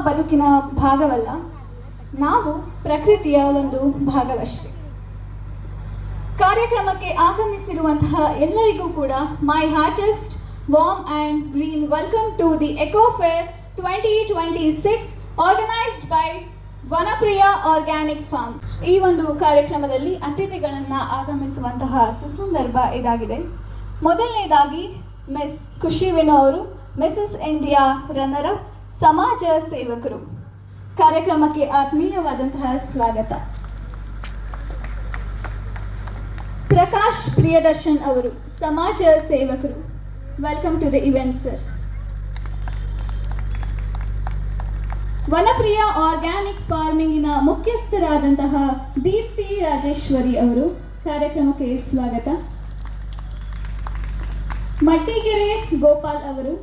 ಬದುಕಿನ ಭಾಗವಲ್ಲ, ನಾವು ಪ್ರಕೃತಿಯ ಒಂದು ಭಾಗವಷ್ಟೇ. ಕಾರ್ಯಕ್ರಮಕ್ಕೆ ಆಗಮಿಸಿರುವಂತಹ ಎಲ್ಲರಿಗೂ ಕೂಡ my heartiest warm and green welcome to the eco fair 2026 organised by Vanapriya organic farm. ಈ ಒಂದು ಕಾರ್ಯಕ್ರಮದಲ್ಲಿ ಅತಿಥಿಗಳನ್ನು ಆಗಮಿಸುವಂತಹ ಸುಸಂದರ್ಭ ಇದಾಗಿದೆ. ಮೊದಲನೇದಾಗಿ ಮಿಸ್ ಖುಷಿ ವಿನೋ ಅವರು, ಮಿಸಸ್ ಇಂಡಿಯಾ ರನ್ನರ್ ಅಪ್, ಸಮಾಜ ಸೇವಕರು. ಕಾರ್ಯಕ್ರಮಕ್ಕೆ ಆತ್ಮೀಯವಾದಂತಹ ಸ್ವಾಗತ. ಪ್ರಕಾಶ್ ಪ್ರಿಯದರ್ಶನ್ ಅವರು, ಸಮಾಜ ಸೇವಕರು. Welcome to the event sir. Vanapriya organic ಫಾರ್ಮಿಂಗಿನ ಮುಖ್ಯಸ್ಥರಾದಂತಹ ದೀಪ್ತಿ ರಾಜೇಶ್ವರಿ ಅವರು, ಕಾರ್ಯಕ್ರಮಕ್ಕೆ ಸ್ವಾಗತ. ಮಟ್ಟಿಗೆರೆ ಗೋಪಾಲ್ ಅವರು,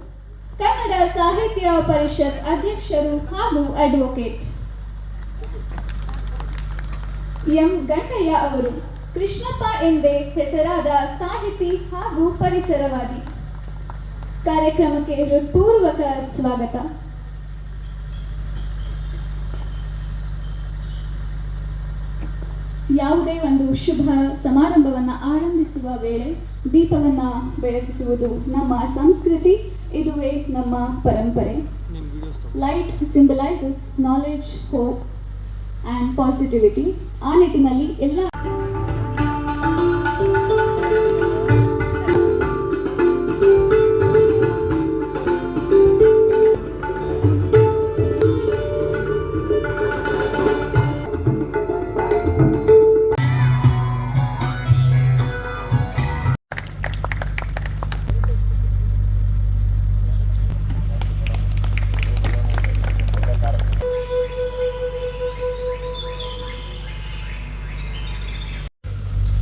ಕನ್ನಡ ಸಾಹಿತ್ಯ ಪರಿಷತ್ ಅಧ್ಯಕ್ಷರು ಹಾಗೂ ಅಡ್ವೊಕೇಟ್. ಎಂ ಗಂಗಯ್ಯ ಅವರು, ಕೃಷ್ಣಪ್ಪ ಎಂದೇ ಹೆಸರಾದ ಸಾಹಿತಿ ಹಾಗೂ ಪರಿಸರವಾದಿ. ಕಾರ್ಯಕ್ರಮಕ್ಕೆ ಹೃತ್ಪೂರ್ವಕ ಸ್ವಾಗತ. ಯಾವುದೇ ಒಂದು ಶುಭ ಸಮಾರಂಭವನ್ನು ಆರಂಭಿಸುವ ವೇಳೆ ದೀಪವನ್ನು ಬೆಳಗಿಸುವುದು ನಮ್ಮ ಸಂಸ್ಕೃತಿ, ಇದುವೇ ನಮ್ಮ ಪರಂಪರೆ. Light symbolises knowledge, hope and positivity. ಆ ನಿಟ್ಟಿನಲ್ಲಿ ಎಲ್ಲ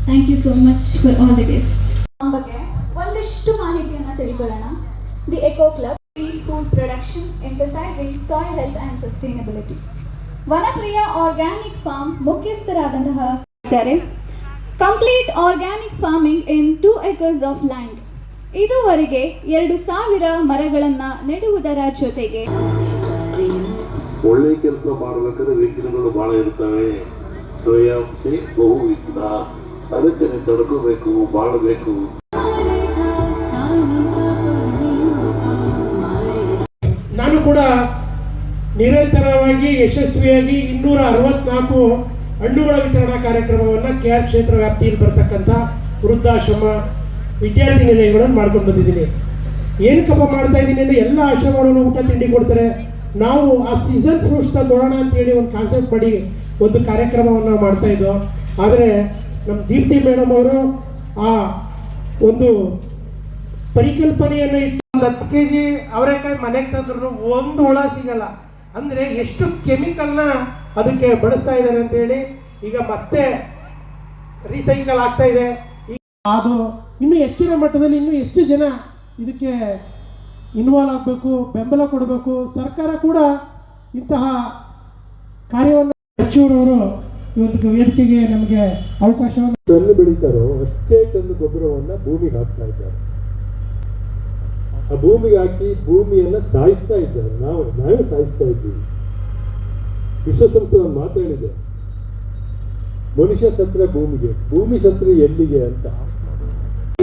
thank you so much for all the guest. ಬಗ್ಗೆ ಒಂದಿಷ್ಟು ಮಾಹಿತಿಯನ್ನು ತಿಳ್ಕೊಳ್ಳೋಣ. The eco club, food production emphasising soil health and sustainability. Vanapriya organic farm ಮುಖ್ಯಸ್ಥರಾದಂತಹ complete organic farming in 2 acres of land. ಇದುವರೆಗೆ 2,000 ಮರಗಳನ್ನು ನೆಡುವುದರ ಜೊತೆಗೆ ಒಳ್ಳೆ ಕೆಲಸ ಮಾಡಬೇಕಾದ್ರೆ ವಿಘ್ನಗಳು ಬಹಳ ಇರ್ತವೆ. ಸ್ವಯಂ ಬಹು ವಿಘ್ನ, ಅದಕ್ಕೆ ನೀವು ತಡ್ಕೋಬೇಕು, ಬಾಳಬೇಕು. ನಾನು ಕೂಡ ನಿರಂತರವಾಗಿ ಯಶಸ್ವಿಯಾಗಿ 264 ಹಣ್ಣುಗಳ ವಿತರಣಾ ಕಾರ್ಯಕ್ರಮವನ್ನು KR ಕ್ಷೇತ್ರ ವ್ಯಾಪ್ತಿಯಲ್ಲಿ ಬರ್ತಕ್ಕಂಥ ವೃದ್ಧಾಶ್ರಮ, ವಿದ್ಯಾರ್ಥಿ ನಿಲಯಗಳನ್ನು ಮಾಡ್ಕೊಂಡು ಬಂದಿದ್ದೀನಿ. ಏನಕ್ಕಪ್ಪ ಮಾಡ್ತಾ ಇದ್ದೀನಿ ಅಂದರೆ, ಎಲ್ಲ ಆಶ್ರಮಗಳನ್ನು ಊಟ ತಿಂಡಿ ಕೊಡ್ತಾರೆ. ನಾವು ಆ ಸೀಸನ್ ಫ್ರೂಟ್ಸ್ನ ನೋಡೋಣ ಅಂತೇಳಿ ಒಂದು ಕಾನ್ಸೆಪ್ಟ್ ಮಾಡಿ ಒಂದು ಕಾರ್ಯಕ್ರಮವನ್ನು ಮಾಡ್ತಾ ಇದ್ದೋ. ಆದರೆ ನಮ್ಮ ದೀಪ್ತಿ ಮೇಡಮ್ ಅವರು ಆ ಒಂದು ಪರಿಕಲ್ಪನೆಯನ್ನು ಇಟ್ಟು 10 kg ಅವರೆಕಾಯಿ ಮನೆಗೆ ತಂದ್ರು ಒಂದು ಹುಳ ಸಿಗಲ್ಲ. ಅಂದರೆ ಎಷ್ಟು ಕೆಮಿಕಲ್ನ ಅದಕ್ಕೆ ಬಳಸ್ತಾ ಇದ್ದಾರೆ ಅಂತೇಳಿ ಈಗ ಮತ್ತೆ ರೀಸೈಕಲ್ ಆಗ್ತಾ ಇದೆ. ಅದು ಇನ್ನೂ ಹೆಚ್ಚಿನ ಮಟ್ಟದಲ್ಲಿ ಇನ್ನೂ ಹೆಚ್ಚು ಜನ ಇದಕ್ಕೆ ಇನ್ವಾಲ್ವ್ ಆಗಬೇಕು, ಬೆಂಬಲ ಕೊಡಬೇಕು. ಸರ್ಕಾರ ಕೂಡ ಇಂತಹ ಕಾರ್ಯವನ್ನು ಹೆಚ್ಚೂರವರು ಇವತ್ತು ವೇದಿಕೆಗೆ ನಮಗೆ ಅವಕಾಶವನ್ನು ಟನ್ ಬೆಳೀತಾರೋ ಅಷ್ಟೇ ಟನ್ ಗೊಬ್ಬರವನ್ನು ಭೂಮಿಗೆ ಹಾಕ್ತಾ ಇದ್ದಾರೆ. ಆ ಭೂಮಿಗೆ ಹಾಕಿ ಭೂಮಿಯನ್ನ ಸಾಯಿಸ್ತಾ ಇದ್ದಾರೆ. ನಾವೇ ಸಾಯಿಸ್ತಾ ಇದ್ದೀವಿ. ವಿಶ್ವಸಂಸ್ಥೆ ಒಂದು ಮಾತು ಹೇಳಿದೆ, ಮನುಷ್ಯ ಸತ್ರ ಭೂಮಿಗೆ, ಭೂಮಿ ಸತ್ರ ಎಲ್ಲಿಗೆ ಅಂತ.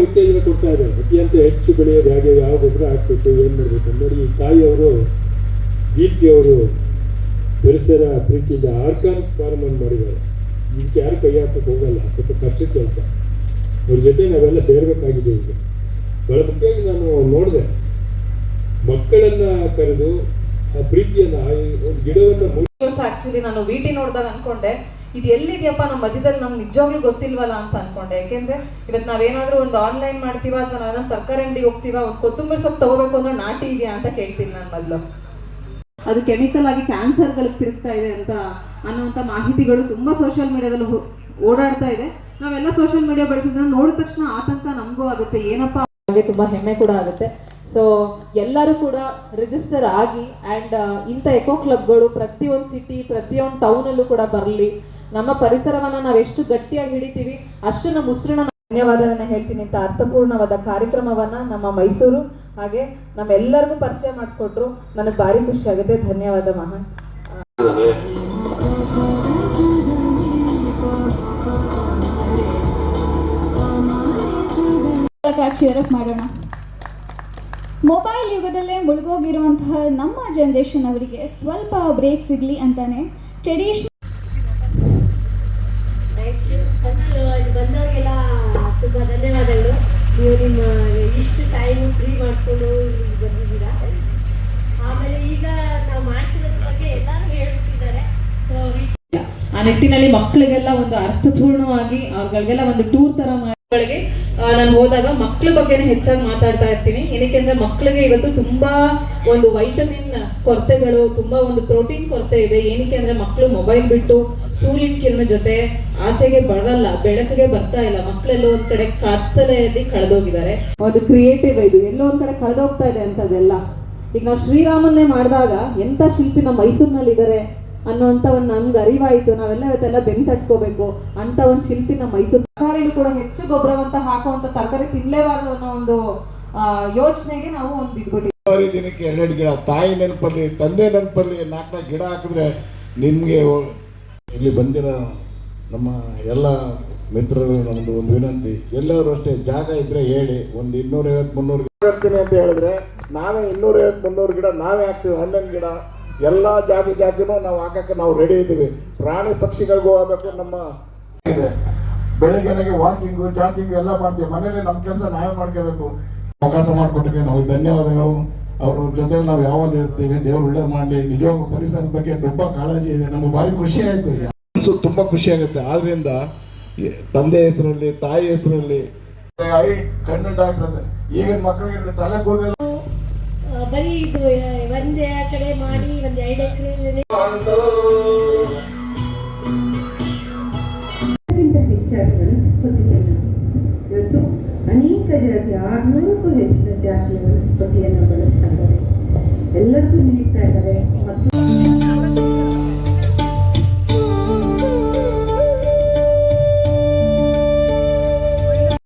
ಉತ್ತೇಜನ ಕೊಡ್ತಾ ಇದೆ. ಅತ್ಯಂತ ಹೆಚ್ಚು ಬೆಳೆಯೋದು ಹೇಗೆ, ಯಾವ ಗೊಬ್ಬರ ಹಾಕ್ಬೇಕು, ಏನು ಮಾಡಬೇಕು ನೋಡಿ. ಈ ತಾಯಿಯವರು, ದೀಪ್ತಿಯವರು ಪರಿಸರ ಪ್ರೀತಿಯಿಂದ ಆರ್ಗಾನಿಕ್ ಫಾರ್ಮ್ ಅನ್ನು ಮಾಡಿದ್ದಾರೆ. ಇದಕ್ಕೆ ಯಾರು ಕೈ ಹಾಕಕ್ಕೆ ಹೋಗಲ್ಲ, ಸ್ವಲ್ಪ ಕಷ್ಟದ ಕೆಲಸ. ಅವ್ರ ಜೊತೆ ನಾವೆಲ್ಲ ಸೇರ್ಬೇಕಾಗಿದೆ. ಈಗ ಬಹಳ ಮುಖ್ಯವಾಗಿ ನಾನು ನೋಡಿದೆ, ಮಕ್ಕಳನ್ನ ಕರೆದು ಆ ಪ್ರೀತಿಯನ್ನ, ಒಂದು ಗಿಡವನ್ನ ಆಕ್ಚುಲಿ ನಾನು ವಿಟಿ ನೋಡಿದಾಗ ಅನ್ಕೊಂಡೆ, ಇದು ಎಲ್ಲಿದೆಯಪ್ಪ ನಮ್ಮ ಮಧ್ಯದಲ್ಲಿ, ನಮ್ಗೆ ನಿಜವಾಗ್ಲೂ ಗೊತ್ತಿಲ್ವಲ್ಲ ಅಂತ ಅನ್ಕೊಂಡೆ. ಯಾಕೆಂದ್ರೆ ಇವತ್ತು ನಾವೇನಾದ್ರೂ ಒಂದು ಆನ್ಲೈನ್ ಮಾಡ್ತೀವ ಅಥವಾ ನಾವೇನಾದ್ರು ತರಕಾರಿ ಅಂಗಡಿಗೆ ಹೋಗ್ತೀವ, ಒಂದು ಕೊತ್ತಂಬರಿ ಸೊಪ್ಪು ತಗೋಬೇಕು ಅಂದ್ರೆ ನಾಟಿ ಇದೆಯಾ ಅಂತ ಕೇಳ್ತೀನಿ ನಾನು ಮೊದಲು. ಅದು ಕೆಮಿಕಲ್ ಆಗಿ ಕ್ಯಾನ್ಸರ್ಗಳಿಗೆ ತಿರುಗ್ತಾ ಇದೆ ಅಂತ ಅನ್ನುವಂಥ ಮಾಹಿತಿಗಳು ತುಂಬಾ ಸೋಷಿಯಲ್ ಮೀಡಿಯಾದಲ್ಲಿ ಓಡಾಡ್ತಾ ಇದೆ. ನಾವೆಲ್ಲ ಸೋಷಿಯಲ್ ಮೀಡಿಯಾ ಬಳಸಿದ್ರೆ ನೋಡಿದ ತಕ್ಷಣ ಆತಂಕ ನಮಗೂ ಆಗುತ್ತೆ, ಏನಪ್ಪಾ. ತುಂಬಾ ಹೆಮ್ಮೆ ಕೂಡ ಆಗುತ್ತೆ. ಸೊ ಎಲ್ಲರೂ ಕೂಡ ರಿಜಿಸ್ಟರ್ ಆಗಿ ಆ್ಯಂಡ್ ಇಂಥ ಎಕೋ ಕ್ಲಬ್ಗಳು ಪ್ರತಿಯೊಂದು ಸಿಟಿ, ಪ್ರತಿಯೊಂದು ಟೌನಲ್ಲೂ ಕೂಡ ಬರಲಿ. ನಮ್ಮ ಪರಿಸರವನ್ನು ನಾವು ಎಷ್ಟು ಗಟ್ಟಿಯಾಗಿ ಹಿಡಿತೀವಿ ಅಷ್ಟು ನಮ್ಮ ಉಸಿರನ್ನ ಧನ್ಯವಾದವನ್ನ ಹೇಳ್ತೀನಿ. ಇಂಥ ಅರ್ಥಪೂರ್ಣವಾದ ಕಾರ್ಯಕ್ರಮವನ್ನ ನಮ್ಮ ಮೈಸೂರು ಹಾಗೆ ನಮ್ಮೆಲ್ಲರಿಗೂ ಪರಿಚಯ ಮಾಡಿಸ್ಕೊಟ್ರು. ನನಗೆ ಭಾರಿ ಖುಷಿ ಆಗುತ್ತೆ. ಧನ್ಯವಾದ ಮಹಾನ್. ಚೇರಪ್ ಮಾಡೋಣ. ಮೊಬೈಲ್ ಯುಗದಲ್ಲೇ ಮುಳುಗೋಗಿರುವಂತಹ ನಮ್ಮ ಜನರೇಷನ್ ಅವರಿಗೆ ಸ್ವಲ್ಪ ಬ್ರೇಕ್ ಸಿಗಲಿ ಅಂತಾನೆ ಟ್ರೆಡಿಷನಲ್ ಫಸ್ಟ್ ಇಲ್ಲಿ ಬಂದವರಿಗೆಲ್ಲ ತುಂಬ ಧನ್ಯವಾದಗಳು. ನೀವು ನಿಮ್ಮ ಇಷ್ಟು ಟೈಮ್ ಫ್ರೀ ಮಾಡಿಕೊಂಡು ಇಲ್ಲಿಗೆ ಬಂದಿದ್ದೀರಾ. ಆಮೇಲೆ ಈಗ ನಾವು ಮಾಡ್ತಿರೋದ್ರ ಬಗ್ಗೆ ಎಲ್ಲರೂ ಹೇಳ್ಬಿಟ್ಟಿದ್ದಾರೆ. ಸೊ ಆ ನಿಟ್ಟಿನಲ್ಲಿ ಮಕ್ಕಳಿಗೆಲ್ಲ ಒಂದು ಅರ್ಥಪೂರ್ಣವಾಗಿ ಅವ್ರಗಳಿಗೆಲ್ಲ ಒಂದು ಟೂರ್ ತರ ಮಕ್ಕಳಿಗೆ ನಾನು ಹೋದಾಗ ಮಕ್ಕಳ ಬಗ್ಗೆನೇ ಹೆಚ್ಚಾಗಿ ಮಾತಾಡ್ತಾ ಇರ್ತೀನಿ. ಏನಕ್ಕೆ ಅಂದ್ರೆ ಮಕ್ಕಳಿಗೆ ಇವತ್ತು ತುಂಬಾ ಒಂದು ವೈಟಮಿನ್ ಕೊರತೆಗಳು, ತುಂಬಾ ಒಂದು ಪ್ರೋಟೀನ್ ಕೊರತೆ ಇದೆ. ಏನಕ್ಕೆ ಅಂದ್ರೆ ಮಕ್ಕಳು ಮೊಬೈಲ್ ಬಿಟ್ಟು ಸೂರ್ಯನ ಕಿರಣ ಜೊತೆ ಆಚೆಗೆ ಬರಲ್ಲ, ಬೆಳಕಿಗೆ ಬರ್ತಾ ಇಲ್ಲ. ಮಕ್ಕಳೆಲ್ಲೋ ಒಂದ್ ಕಡೆ ಕತ್ತಲೆಯಲ್ಲಿ ಕಳೆದೋಗಿದ್ದಾರೆ. ಒಂದು ಕ್ರಿಯೇಟಿವ್ ಇದು ಎಲ್ಲೋ ಒಂದ್ ಕಡೆ ಕಳೆದೋಗ್ತಾ ಇದೆ ಅಂತದೆಲ್ಲ. ಈಗ ನಾವು ಶ್ರೀರಾಮನ್ನೇ ಮಾಡಿದಾಗ ಎಂತ ಶಿಲ್ಪಿ ನಮ್ಮ ಮೈಸೂರಿನಲ್ಲಿ ಇದ್ದಾರೆ ಅನ್ನೋಂಥ ಒಂದು ನಮ್ಗೆ ಅರಿವಾಯಿತು. ನಾವೆಲ್ಲ ಇವತ್ತೆಲ್ಲ ಬೆನ್ ತಟ್ಕೋಬೇಕು ಅಂತ ಒಂದು ಶಿಲ್ಪಿ ನಮ್ಮ ಮೈಸೂರು. ತರಕಾರಿಗಳು ಕೂಡ ಹೆಚ್ಚು ಗೊಬ್ಬರವಂತ ಹಾಕುವಂತ ತರಕಾರಿ ತಿನ್ಲೇಬಾರ್ದು ಅನ್ನೋ ಒಂದು ಯೋಚನೆಗೆ ನಾವು ಒಂದು ಬಿದ್ಬಿಟ್ಟಿವಿ. ದಿನಕ್ಕೆ 2 ಗಿಡ, ತಾಯಿ ನೆನಪಲ್ಲಿ ತಂದೆ ನೆನಪಲ್ಲಿ 4 ಗಿಡ ಹಾಕಿದ್ರೆ ನಿಮಗೆ. ಇಲ್ಲಿ ಬಂದಿರೋ ನಮ್ಮ ಎಲ್ಲ ಮಿತ್ರರು ನಮ್ಮದು ಒಂದು ವಿನಂತಿ, ಎಲ್ಲರೂ ಅಷ್ಟೇ ಜಾಗ ಇದ್ರೆ ಹೇಳಿ. ಒಂದು 250-300 ಗಿಡ ಹಾಕ್ತೀನಿ ಅಂತ ಹೇಳಿದ್ರೆ ನಾವೇ 250-300 ಗಿಡ ನಾವೇ ಹಾಕ್ತೀವಿ. ಹಣ್ಣಿನ ಗಿಡ ಎಲ್ಲ ಜಾತಿನೂ ನಾವು ಹಾಕಕ್ಕೆ ನಾವು ರೆಡಿ ಇದ್ದೀವಿ. ಪ್ರಾಣಿ ಪಕ್ಷಿಗಳಿಗೂ ಹೋಗ್ಬೇಕು. ನಮ್ಮ ಇದೆ ಬೆಳಿಗ್ಗೆ ವಾಕಿಂಗು ಜಾಕಿಂಗ್ ಎಲ್ಲ ಮಾಡ್ತೀವಿ. ಮನೇಲಿ ನಮ್ಮ ಕೆಲಸ ನಾವೇ ಮಾಡ್ಕೋಬೇಕು. ಅವಕಾಶ ಮಾಡಿಕೊಟ್ಟಿಗೆ ನಾವು ಧನ್ಯವಾದಗಳು. ಅವ್ರ ಜೊತೆ ನಾವು ಯಾವಾಗ ಇರ್ತೀವಿ. ದೇವರು ಒಳ್ಳೇದು ಮಾಡಲಿ. ನಿಜವಾಗೂ ಪರಿಸರದ ಬಗ್ಗೆ ತುಂಬ ಕಾಳಜಿ ಇದೆ. ನಮ್ಗೆ ಭಾರಿ ಖುಷಿ ಆಯಿತು. ಮನಸ್ಸು ತುಂಬ ಖುಷಿ ಆಗುತ್ತೆ. ಆದ್ರಿಂದ ತಂದೆ ಹೆಸರಲ್ಲಿ, ತಾಯಿ ಹೆಸರಲ್ಲಿ ಕಣ್ಣು ಡಾಕ್ಟರ್ ಈಗಿನ ಮಕ್ಕಳಿಗೆ ತಲೆ ಕೂದಲು ಬರೀ ಇದು ಒಂದೇ ಕಡೆ ಮಾಡಿ ಒಂದು 2 ಎಕರೆ